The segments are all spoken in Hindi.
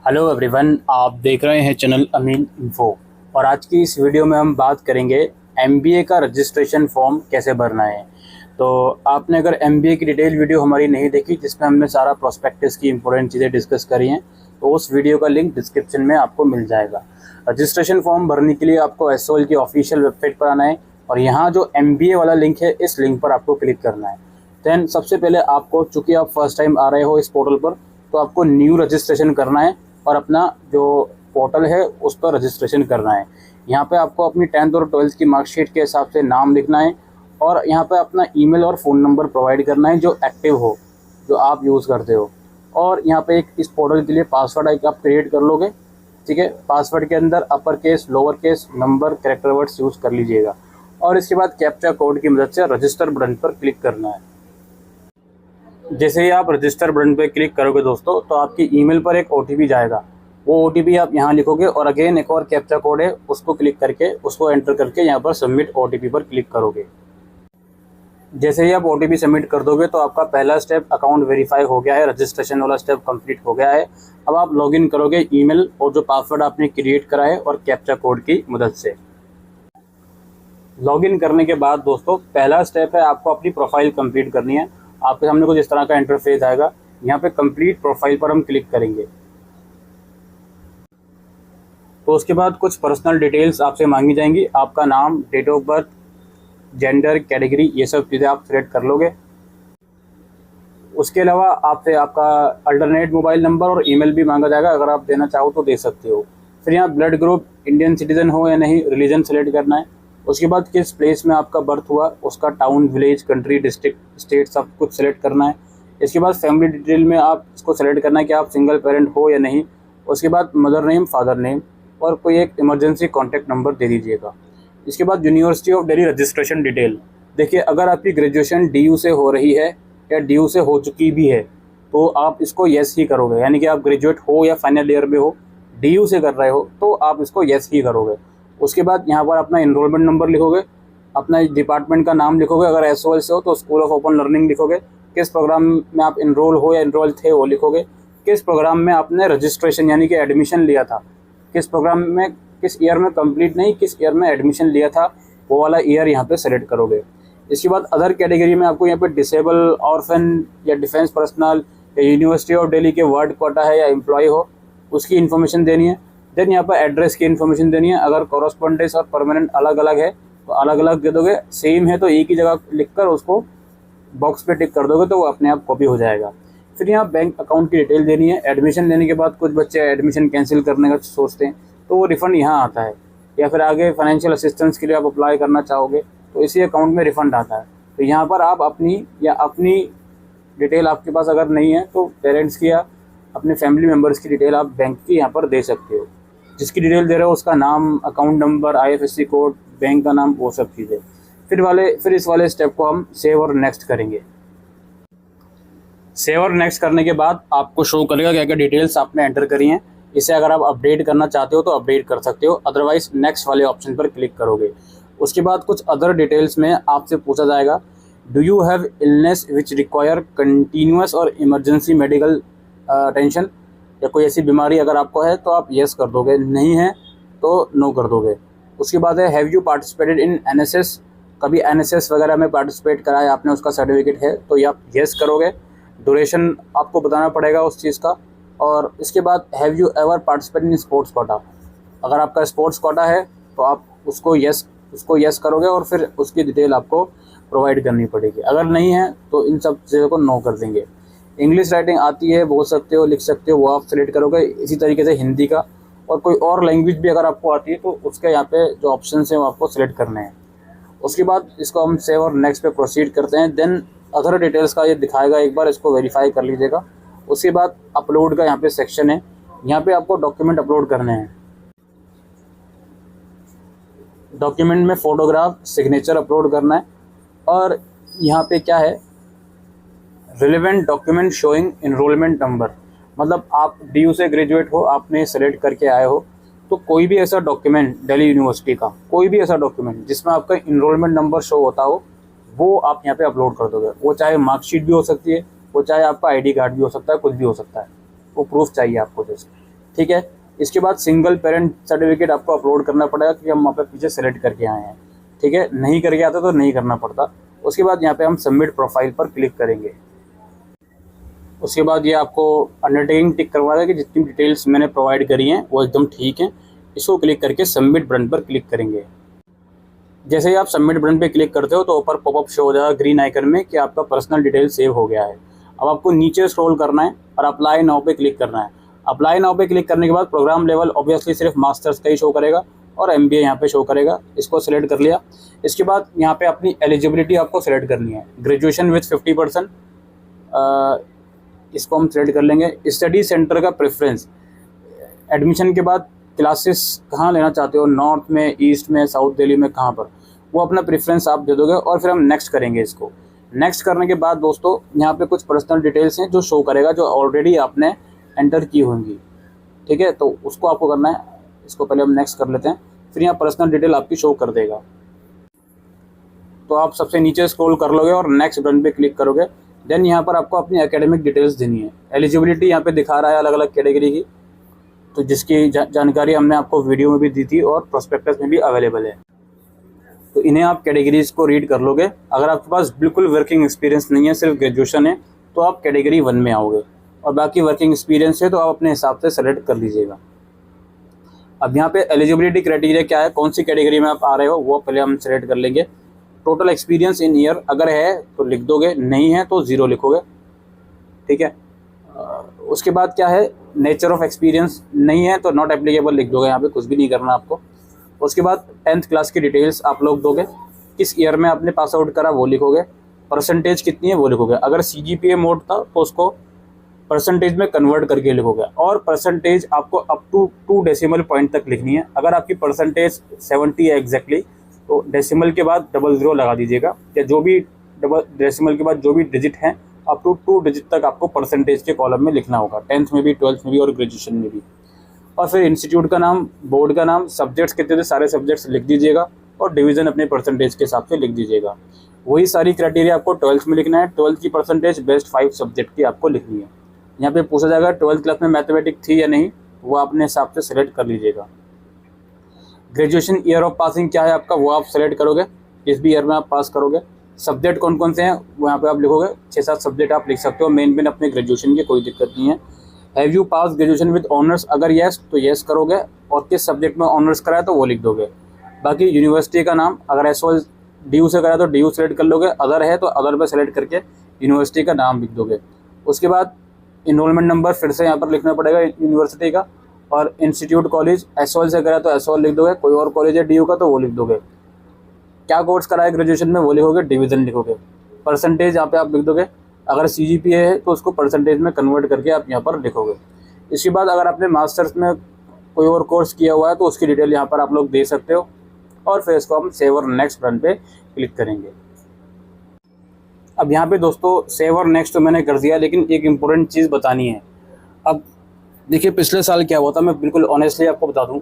हेलो एवरीवन, आप देख रहे हैं चैनल अमीन इन्फो। और आज की इस वीडियो में हम बात करेंगे एमबीए का रजिस्ट्रेशन फॉर्म कैसे भरना है। तो आपने अगर एमबीए की डिटेल वीडियो हमारी नहीं देखी जिसमें हमने सारा प्रोस्पेक्टस की इंपॉर्टेंट चीज़ें डिस्कस करी हैं, तो उस वीडियो का लिंक डिस्क्रिप्शन में आपको मिल जाएगा। रजिस्ट्रेशन फॉर्म भरने के लिए आपको एसओएल की ऑफिशियल वेबसाइट पर आना है और यहाँ जो एमबीए वाला लिंक है इस लिंक पर आपको क्लिक करना है। देन सबसे पहले आपको, चूँकि आप फर्स्ट टाइम आ रहे हो इस पोर्टल पर, तो आपको न्यू रजिस्ट्रेशन करना है और अपना जो पोर्टल है उस पर रजिस्ट्रेशन करना है। यहाँ पे आपको अपनी 10th और 12th की मार्कशीट के हिसाब से नाम लिखना है और यहाँ पे अपना ईमेल और फ़ोन नंबर प्रोवाइड करना है जो एक्टिव हो, जो आप यूज़ करते हो। और यहाँ पे एक इस पोर्टल के लिए पासवर्ड आप क्रिएट कर लोगे, ठीक है। पासवर्ड के अंदर upper case, lower case, number, character words use कर लीजिएगा और इसके बाद कैप्चा कोड की मदद से रजिस्टर बटन पर क्लिक करना है। जैसे ही आप रजिस्टर बटन पर क्लिक करोगे दोस्तों, तो आपकी ईमेल पर एक ओटीपी जाएगा। वो ओटीपी आप यहाँ लिखोगे और अगेन एक और कैप्चा कोड है, उसको क्लिक करके उसको एंटर करके यहाँ पर सबमिट ओटीपी पर क्लिक करोगे। जैसे ही आप ओटीपी सबमिट कर दोगे तो आपका पहला स्टेप अकाउंट वेरीफाई हो गया है, रजिस्ट्रेशन वाला स्टेप कंप्लीट हो गया है। अब आप लॉगिन करोगे ईमेल और जो पासवर्ड आपने क्रिएट करा है और कैप्चा कोड की मदद से। लॉगिन करने के बाद दोस्तों पहला स्टेप है आपको अपनी प्रोफाइल कंप्लीट करनी है। आपके सामने कुछ इस तरह का इंटरफेस आएगा, यहाँ पे कंप्लीट प्रोफाइल पर हम क्लिक करेंगे। तो उसके बाद कुछ पर्सनल डिटेल्स आपसे मांगी जाएंगी, आपका नाम, date of birth, gender, category, ये सब चीज़ें आप सिलेक्ट कर लोगे। उसके अलावा आपसे आपका अल्टरनेट मोबाइल नंबर और ईमेल भी मांगा जाएगा, अगर आप देना चाहो तो दे सकते हो। फिर यहाँ ब्लड ग्रुप, इंडियन सिटीजन हो या नहीं, रिलीजन सेलेक्ट करना है। उसके बाद किस प्लेस में आपका बर्थ हुआ, उसका town, village, country, district, state सब कुछ सेलेक्ट करना है। इसके बाद फैमिली डिटेल में आप इसको सेलेक्ट करना है कि आप सिंगल पेरेंट हो या नहीं। उसके बाद मदर नेम, फादर नेम और कोई एक इमरजेंसी कॉन्टैक्ट नंबर दे दीजिएगा। इसके बाद university of Delhi registration detail. देखिए, अगर आपकी ग्रेजुएशन डीयू से हो रही है या डीयू से हो चुकी भी है तो आप इसको येस ही करोगे, यानी कि आप ग्रेजुएट हो या फाइनल ईयर में हो, डीयू से कर रहे हो तो आप इसको येस ही करोगे। उसके बाद यहाँ पर अपना इनरोलमेंट नंबर लिखोगे, अपना डिपार्टमेंट का नाम लिखोगे, अगर एसओएल से हो तो स्कूल ऑफ ओपन लर्निंग लिखोगे, किस प्रोग्राम में आप इनरोल हो या इनरोल थे वो लिखोगे, किस प्रोग्राम में आपने रजिस्ट्रेशन यानी कि एडमिशन लिया था, किस प्रोग्राम में, किस ईयर में, कंप्लीट नहीं किस ईयर में एडमिशन लिया था, वो वाला ईयर यहाँ पे सेलेक्ट करोगे। इसके बाद अदर कैटेगरी में आपको यहाँ पे डिसेबल, ऑर्फन या डिफेंस पर्सनल या यूनिवर्सिटी ऑफ दिल्ली के वर्ड क्वाटा है या एम्प्लॉय हो, उसकी इन्फॉर्मेशन देनी है। देन यहाँ पर एड्रेस की इन्फॉर्मेशन देनी है, अगर कॉरस्पॉन्डेंस और परमानेंट अलग अलग है तो अलग अलग दे दोगे, सेम है तो एक ही जगह लिखकर उसको बॉक्स पे टिक कर दोगे तो वो अपने आप कॉपी हो जाएगा। फिर यहाँ बैंक अकाउंट की डिटेल देनी है। एडमिशन लेने के बाद कुछ बच्चे एडमिशन कैंसिल करने का सोचते हैं तो वो रिफ़ंड यहाँ आता है, या फिर आगे फाइनेंशियल असिस्टेंस के लिए आप अप्लाई करना चाहोगे तो इसी अकाउंट में रिफ़ंड आता है। तो यहाँ पर आप अपनी डिटेल आपके पास अगर नहीं है तो पेरेंट्स की या अपने फैमिली मेम्बर्स की डिटेल आप बैंक की यहाँ पर दे सकते हो। जिसकी डिटेल दे रहे हो उसका नाम, account number, IFSC code, bank का नाम, वो सब चीज़ें। फिर इस वाले स्टेप को हम सेव और नेक्स्ट करेंगे। सेव और नेक्स्ट करने के बाद आपको शो करेगा क्या क्या डिटेल्स आपने एंटर करी हैं। इसे अगर आप अपडेट करना चाहते हो तो अपडेट कर सकते हो, अदरवाइज नेक्स्ट वाले ऑप्शन पर क्लिक करोगे। उसके बाद कुछ अदर डिटेल्स में आपसे पूछा जाएगा, do you have illness which require continuous और इमरजेंसी मेडिकल अटेंशन, या कोई ऐसी बीमारी अगर आपको है तो आप येस कर दोगे, नहीं है तो नो कर दोगे। उसके बाद है, have you participated in NSS, कभी एनएसएस वगैरह में पार्टिसिपेट करा है आपने, उसका सर्टिफिकेट है तो ये आप येस करोगे। ड्यूरेशन आपको बताना पड़ेगा उस चीज़ का। और इसके बाद have you ever participated in sports quota, अगर आपका स्पोर्ट्स कोटा है तो आप उसको येस करोगे और फिर उसकी डिटेल आपको प्रोवाइड करनी पड़ेगी। अगर नहीं है तो इन सब चीज़ों को नो कर देंगे। इंग्लिश राइटिंग आती है, बोल सकते हो, लिख सकते हो, वो आप सेलेक्ट करोगे। इसी तरीके से हिंदी का और कोई और लैंग्वेज भी अगर आपको आती है तो उसके यहाँ पे जो ऑप्शन हैं वो आपको सेलेक्ट करने हैं। उसके बाद इसको हम सेव और नेक्स्ट पे प्रोसीड करते हैं। देन अदर डिटेल्स का ये दिखाएगा, एक बार इसको वेरीफाई कर लीजिएगा। उसके बाद अपलोड का यहाँ पे सेक्शन है, यहाँ पे आपको डॉक्यूमेंट अपलोड करने हैं। डॉक्यूमेंट में फ़ोटोग्राफ, सिग्नेचर अपलोड करना है। और यहाँ पे क्या है, relevant document showing enrollment number, मतलब आप डीयू से ग्रेजुएट हो, आपने सेलेक्ट करके आए हो तो कोई भी ऐसा डॉक्यूमेंट, दिल्ली यूनिवर्सिटी का कोई भी ऐसा डॉक्यूमेंट जिसमें आपका इनरोलमेंट नंबर शो होता हो वो आप यहाँ पे अपलोड कर दोगे। वो चाहे मार्कशीट भी हो सकती है, वो चाहे आपका आईडी कार्ड भी हो सकता है, कुछ भी हो सकता है, वो प्रूफ चाहिए आपको। जैसे ठीक है। इसके बाद सिंगल पेरेंट सर्टिफिकेट आपको अपलोड करना पड़ेगा कि हम वहाँ पे पीछे सेलेक्ट करके आए हैं, ठीक है। नहीं करके आते तो नहीं करना पड़ता। उसके बाद यहाँ पे हम सबमिट प्रोफाइल पर क्लिक करेंगे। उसके बाद ये आपको अंडरटेकिंग टिक करवाएगा कि जितनी डिटेल्स मैंने प्रोवाइड करी हैं वो एकदम ठीक हैं। इसको क्लिक करके सबमिट बटन पर क्लिक करेंगे। जैसे ही आप सबमिट बटन पे क्लिक करते हो तो ऊपर पॉपअप शो हो जाएगा ग्रीन आइकन में कि आपका पर्सनल डिटेल सेव हो गया है। अब आपको नीचे स्क्रॉल करना है और अप्लाई नाउ पे क्लिक करना है। अप्लाई नाउ पे क्लिक करने के बाद प्रोग्राम लेवल ऑब्वियसली सिर्फ मास्टर्स का ही शो करेगा और MBA यहाँ पे शो करेगा। इसको सिलेक्ट कर लिया। इसके बाद यहाँ पे अपनी एलिजिबिलिटी आपको सिलेक्ट करनी है। ग्रेजुएशन विथ 50%, इसको हम सिलेक्ट कर लेंगे। स्टडी सेंटर का प्रेफरेंस, एडमिशन के बाद क्लासेस कहाँ लेना चाहते हो, नॉर्थ में, ईस्ट में, साउथ दिल्ली में, कहाँ पर, वो अपना प्रेफरेंस आप दे दोगे और फिर हम नेक्स्ट करेंगे। इसको नेक्स्ट करने के बाद दोस्तों यहाँ पे कुछ पर्सनल डिटेल्स हैं जो शो करेगा, जो ऑलरेडी आपने एंटर की होंगी, ठीक है। तो उसको आपको करना है। इसको पहले हम नेक्स्ट कर लेते हैं, फिर यहाँ पर्सनल डिटेल आपकी शो कर देगा। तो आप सबसे नीचे स्क्रॉल कर लोगे और नेक्स्ट बटन पे क्लिक करोगे। देन यहाँ पर आपको अपनी एकेडमिक डिटेल्स देनी है। एलिजिबिलिटी यहाँ पे दिखा रहा है अलग अलग कैटेगरी की, तो जिसकी जानकारी हमने आपको वीडियो में भी दी थी और प्रोस्पेक्टस में भी अवेलेबल है। तो इन्हें आप कैटेगरीज को रीड कर लोगे। अगर आपके पास बिल्कुल वर्किंग एक्सपीरियंस नहीं है, सिर्फ ग्रेजुएशन है, तो आप कैटेगरी 1 में आओगे, और बाकी वर्किंग एक्सपीरियंस है तो आप अपने हिसाब से सेलेक्ट कर लीजिएगा। अब यहाँ पे एलिजिबिलिटी क्राइटेरिया क्या है, कौन सी कैटेगरी में आप आ रहे हो, वो पहले हम सेलेक्ट कर लेंगे। टोटल एक्सपीरियंस इन ईयर अगर है तो लिख दोगे, नहीं है तो 0 लिखोगे, ठीक है। उसके बाद क्या है, नेचर ऑफ एक्सपीरियंस, नहीं है तो नॉट एप्लीकेबल लिख दोगे, यहाँ पे कुछ भी नहीं करना आपको। उसके बाद 10th क्लास की डिटेल्स आप लोग दोगे, किस ईयर में आपने पास आउट करा वो लिखोगे, परसेंटेज कितनी है वो लिखोगे। अगर CGPA मोड था तो उसको परसेंटेज में कन्वर्ट करके लिखोगे, और परसेंटेज आपको अप टू 2 डेसिमल पॉइंट तक लिखनी है। अगर आपकी परसेंटेज 70 है एग्जैक्टली, तो डेसिमल के बाद 00 लगा दीजिएगा, या जो भी डेसिमल के बाद जो भी डिजिट हैं अप टू 2 डिजिट तक आपको परसेंटेज के कॉलम में लिखना होगा, 10th में भी, 12th में भी और ग्रेजुएशन में भी। और फिर इंस्टीट्यूट का नाम, बोर्ड का नाम, सब्जेक्ट्स कितने थे सारे सब्जेक्ट्स लिख दीजिएगा, और डिवीज़न अपने परसेंटेज के हिसाब से लिख दीजिएगा। वही सारी क्राइटेरिया आपको 12th में लिखना है। 12th की परसेंटेज बेस्ट 5 सब्जेक्ट की आपको लिखनी है। यहाँ पे पूछा जाएगा 12th क्लास में मैथमेटिक्स थी या नहीं, वो अपने हिसाब से सेलेक्ट कर लीजिएगा। ग्रेजुएशन ईयर ऑफ पासिंग क्या है आपका, वो आप सेलेक्ट करोगे, जिस भी ईयर में आप पास करोगे। सब्जेक्ट कौन कौन से हैं वो यहाँ पे आप लिखोगे, 6-7 सब्जेक्ट आप लिख सकते हो, मेन अपने ग्रेजुएशन की, कोई दिक्कत नहीं है। Have you pass graduation with honours, अगर येस तो येस करोगे, और किस सब्जेक्ट में ऑनर्स कराया तो वो लिख दोगे। बाकी यूनिवर्सिटी का नाम, अगर SOL DU से कराया तो DU सेलेक्ट कर लोगे, अदर है तो अदर पे सेलेक्ट करके यूनिवर्सिटी का नाम लिख दोगे। उसके बाद इनरोलमेंट नंबर फिर से यहाँ पर लिखना पड़ेगा यूनिवर्सिटी का, और इंस्टीट्यूट कॉलेज SOL से करा तो SOL लिख दोगे, कोई और कॉलेज है DU का तो वो लिख दोगे। क्या कोर्स कराया ग्रेजुएशन में वो लिखोगे, डिवीज़न लिखोगे। परसेंटेज यहाँ पे आप लिख दोगे, अगर CGPA है तो उसको परसेंटेज में कन्वर्ट करके आप यहाँ पर लिखोगे। इसके बाद अगर आपने मास्टर्स में कोई और कोर्स किया हुआ है तो उसकी डिटेल यहाँ पर आप लोग दे सकते हो, और फिर इसको हम सेव और नेक्स्ट बटन पे क्लिक करेंगे। अब यहाँ पे दोस्तों सेव और नेक्स्ट तो मैंने कर दिया, लेकिन एक इम्पोर्टेंट चीज़ बतानी है। अब देखिए पिछले साल क्या हुआ था, मैं बिल्कुल ऑनेस्टली आपको बता दूँ,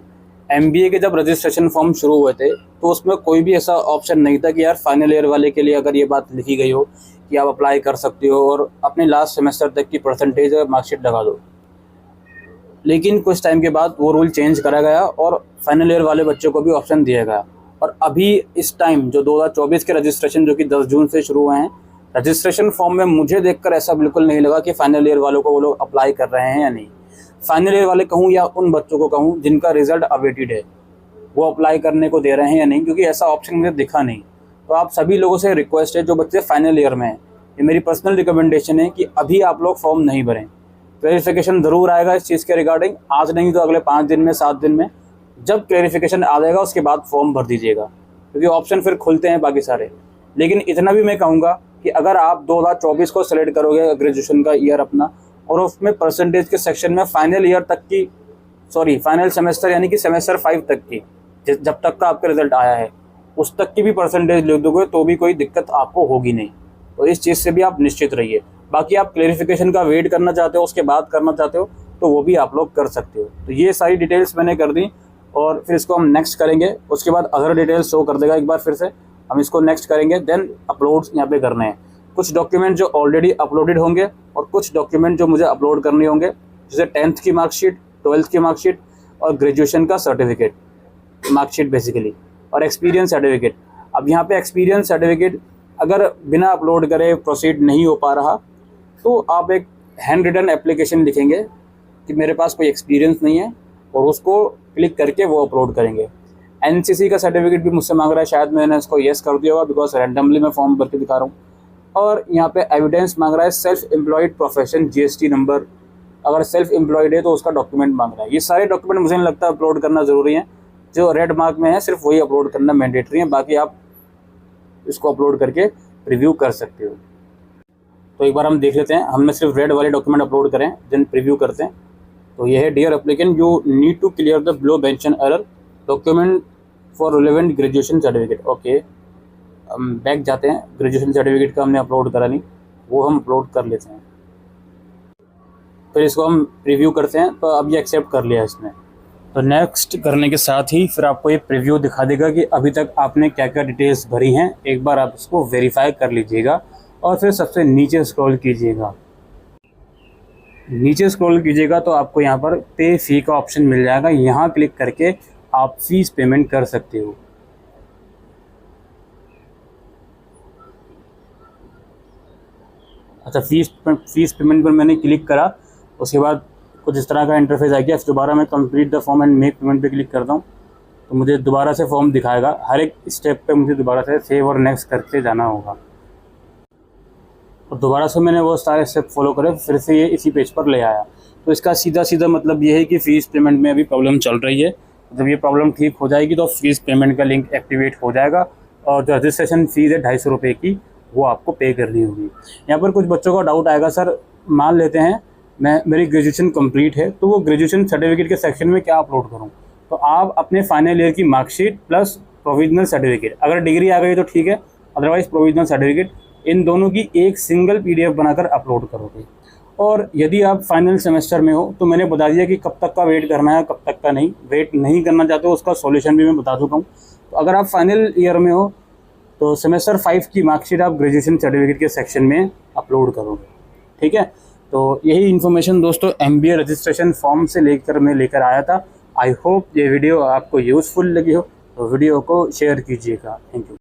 MBA के जब रजिस्ट्रेशन फॉर्म शुरू हुए थे तो उसमें कोई भी ऐसा ऑप्शन नहीं था कि यार फाइनल ईयर वाले के लिए अगर ये बात लिखी गई हो कि आप अप्लाई कर सकते हो और अपने लास्ट सेमेस्टर तक की परसेंटेज और मार्कशीट लगा दो। लेकिन कुछ टाइम के बाद वो रूल चेंज करा गया और फाइनल ईयर वाले बच्चों को भी ऑप्शन दिया गया। और अभी इस टाइम जो 2024 के रजिस्ट्रेशन जो कि 10 जून से शुरू हुए हैं, रजिस्ट्रेशन फॉर्म में मुझे देखकर ऐसा बिल्कुल नहीं लगा कि फाइनल ईयर वालों को वो लोग अप्लाई कर रहे हैं या नहीं। फाइनल ईयर वाले कहूँ या उन बच्चों को कहूँ जिनका रिजल्ट अवेटेड है, वो अप्लाई करने को दे रहे हैं या नहीं, क्योंकि ऐसा ऑप्शन मुझे दिखा नहीं। तो आप सभी लोगों से रिक्वेस्ट है, जो बच्चे फाइनल ईयर में हैं, ये मेरी पर्सनल रिकमेंडेशन है कि अभी आप लोग फॉर्म नहीं भरें। क्लैरिफिकेशन ज़रूर आएगा इस चीज़ के रिगार्डिंग, आज नहीं तो अगले 5 दिन में, 7 दिन में। जब क्लैरिफिकेशन आ जाएगा उसके बाद फॉर्म भर दीजिएगा, क्योंकि ऑप्शन फिर खुलते हैं बाकी सारे। लेकिन इतना भी मैं कहूँगा कि अगर आप 2024 को सेलेक्ट करोगे ग्रेजुएशन का ईयर अपना, और उसमें परसेंटेज के सेक्शन में फाइनल ईयर तक की, फाइनल सेमेस्टर यानी कि सेमेस्टर 5 तक की, जब तक का आपका रिजल्ट आया है उस तक की भी परसेंटेज लिख दोगे तो भी कोई दिक्कत आपको होगी नहीं। तो इस चीज़ से भी आप निश्चित रहिए। बाकी आप क्लैरिफिकेशन का वेट करना चाहते हो, उसके बाद करना चाहते हो, तो वो भी आप लोग कर सकते हो। तो ये सारी डिटेल्स मैंने कर दी, और फिर इसको हम नेक्स्ट करेंगे। उसके बाद अदर डिटेल्स शो कर देगा एक बार, फिर से हम इसको नेक्स्ट करेंगे। देन अपलोड्स यहाँ पे करने हैं। कुछ डॉक्यूमेंट जो ऑलरेडी अपलोडेड होंगे और कुछ डॉक्यूमेंट जो मुझे अपलोड करने होंगे, जैसे 10th की मार्कशीट, 12th की मार्कशीट और ग्रेजुएशन का सर्टिफिकेट मार्कशीट बेसिकली, और एक्सपीरियंस सर्टिफिकेट। अब यहाँ पे एक्सपीरियंस सर्टिफिकेट अगर बिना अपलोड करे प्रोसीड नहीं हो पा रहा तो आप एक हैंड रिटन एप्लीकेशन लिखेंगे कि मेरे पास कोई एक्सपीरियंस नहीं है, और उसको क्लिक करके वो अपलोड करेंगे। एनसीसी का सर्टिफिकेट भी मुझसे मांग रहा है, शायद मैंने इसको येस कर दिया होगा बिकॉज रैंडमली मैं फॉर्म भर के दिखा रहा हूँ। और यहाँ पे एविडेंस मांग रहा है, self employed profession GST number, अगर सेल्फ एम्प्लॉयड है तो उसका डॉक्यूमेंट मांग रहा है। ये सारे डॉक्यूमेंट मुझे नहीं लगता अपलोड करना ज़रूरी है, जो रेड मार्क में है सिर्फ वही अपलोड करना मैंडेटरी है, बाकी आप इसको अपलोड करके प्रीव्यू कर सकते हो। तो एक बार हम देख लेते हैं, हमने सिर्फ रेड वाले डॉक्यूमेंट अपलोड करें देन प्रीव्यू करते हैं। तो ये है, dear applicant you need to clear the below mention error document for relevant graduation certificate. Okay, हम बैक जाते हैं, ग्रेजुएशन सर्टिफिकेट का हमने अपलोड करा नहीं, वो हम अपलोड कर लेते हैं, फिर इसको हम प्रीव्यू करते हैं। तो अब ये एक्सेप्ट कर लिया इसने। तो नेक्स्ट करने के साथ ही फिर आपको ये प्रीव्यू दिखा देगा कि अभी तक आपने क्या क्या डिटेल्स भरी हैं। एक बार आप इसको वेरीफाई कर लीजिएगा और फिर सबसे नीचे स्क्रॉल कीजिएगा। नीचे स्क्रॉल कीजिएगा तो आपको यहाँ पर पे फी का ऑप्शन मिल जाएगा, यहाँ क्लिक करके आप फीस पेमेंट कर सकते हो। अच्छा, फीस पेमेंट पर मैंने क्लिक करा, उसके बाद कुछ इस तरह का इंटरफेस आ गया। दोबारा मैं complete the form and make payment पे क्लिक करता हूँ तो मुझे दोबारा से फॉर्म दिखाएगा। हर एक स्टेप पे मुझे दोबारा से सेव और नेक्स्ट करके जाना होगा। और दोबारा से मैंने वो सारे स्टेप फॉलो करे, फिर से ये इसी पेज पर ले आया। तो इसका सीधा मतलब ये है कि फ़ीस पेमेंट में अभी प्रॉब्लम चल रही है। जब ये प्रॉब्लम ठीक हो जाएगी तो फ़ीस पेमेंट का लिंक एक्टिवेट हो जाएगा, और जो रजिस्ट्रेशन फ़ीस है 250 रुपये की, वो आपको पे करनी होगी। यहाँ पर कुछ बच्चों का डाउट आएगा, सर मान लेते हैं मेरी ग्रेजुएशन कंप्लीट है तो वो ग्रेजुएशन सर्टिफिकेट के सेक्शन में क्या अपलोड करूँ? तो आप अपने फाइनल ईयर की मार्कशीट प्लस प्रोविजनल सर्टिफिकेट, अगर डिग्री आ गई तो ठीक है, अदरवाइज़ प्रोविजनल सर्टिफिकेट, इन दोनों की एक सिंगल PDF बनाकर अपलोड करोगे। और यदि आप फाइनल सेमेस्टर में हो तो मैंने बता दिया कि कब तक का वेट करना है, कब तक का नहीं। वेट नहीं करना चाहते हो उसका सॉल्यूशन भी मैं बता चुका हूँ। तो अगर आप फाइनल ईयर में हो तो सेमेस्टर 5 की मार्कशीट आप ग्रेजुएशन सर्टिफिकेट के सेक्शन में अपलोड करोगे, ठीक है। तो यही इन्फॉर्मेशन दोस्तों MBA रजिस्ट्रेशन फॉर्म से मैं लेकर आया था। आई होप ये वीडियो आपको यूज़फुल लगी हो, तो वीडियो को शेयर कीजिएगा। Thank you.